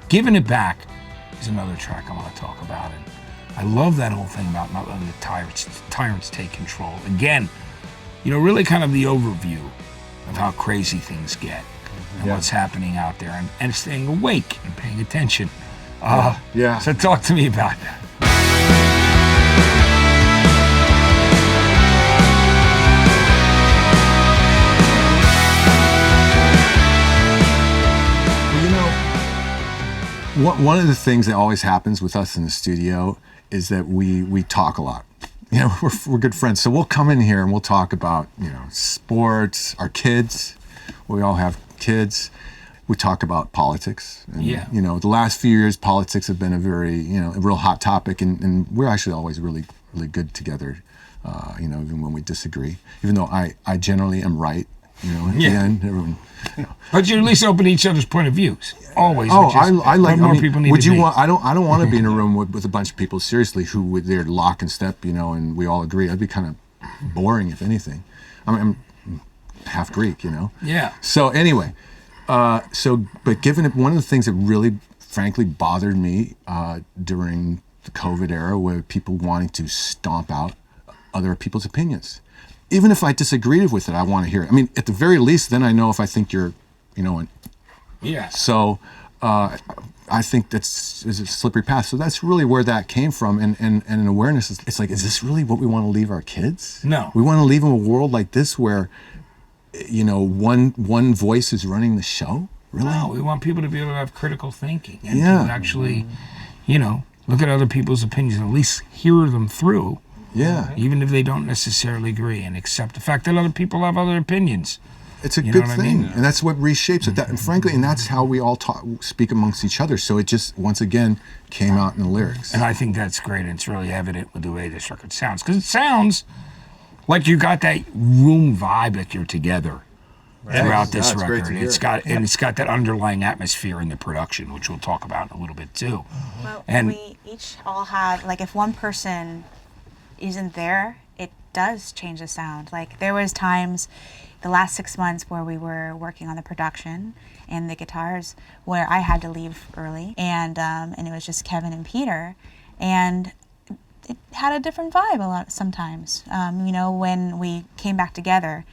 Giving It Back is another track I want to talk about. And I love that whole thing about not letting the tyrants take control. Again, really kind of the overview of how crazy things get and what's happening out there, and staying awake and paying attention. So talk to me about that. One of the things that always happens with us in the studio is that we talk a lot. We're good friends, so we'll come in here and we'll talk about sports, our kids. We all have kids. We talk about politics. And, the last few years, politics have been a very a real hot topic, and we're actually always really really good together. Even when we disagree, even though I generally am right. At the end, everyone. But you at least open each other's point of views. Always. I like more people need would to you be. want? I don't want to be in a room with a bunch of people seriously who would there lock and step, and we all agree. That'd be kind of boring, if anything. I'm half Greek, Yeah. So anyway, but given it, one of the things that really, frankly, bothered me during the COVID era, were people wanting to stomp out other people's opinions. Even if I disagreed with it, I want to hear it. I mean, at the very least, then I know if I think you're, Yeah. So I think that's is a slippery path. So that's really where that came from, and an awareness. It's like, is this really what we want to leave our kids? No. We want to leave them a world like this where, one voice is running the show. Really? No, we want people to be able to have critical thinking and to actually, look at other people's opinions and at least hear them through. Yeah. Even if they don't necessarily agree, and accept the fact that other people have other opinions. It's a good thing, and that's what reshapes it. And frankly, that's how we all speak amongst each other. So it just, once again, came out in the lyrics. And I think that's great, and it's really evident with the way this record sounds. Because it sounds like you got that room vibe that you're together throughout this record. It's got that underlying atmosphere in the production, which we'll talk about in a little bit too. Well, and we each all have, if one person isn't there, it does change the sound. There was times the last 6 months where we were working on the production and the guitars where I had to leave early, and it was just Kevin and Peter, and it had a different vibe a lot sometimes. When we came back together,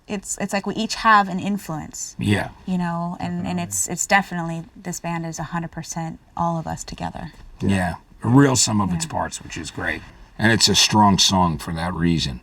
it's like we each have an influence. Yeah. And it's definitely, this band is 100% all of us together. Yeah. A real sum of its parts, which is great. And it's a strong song for that reason.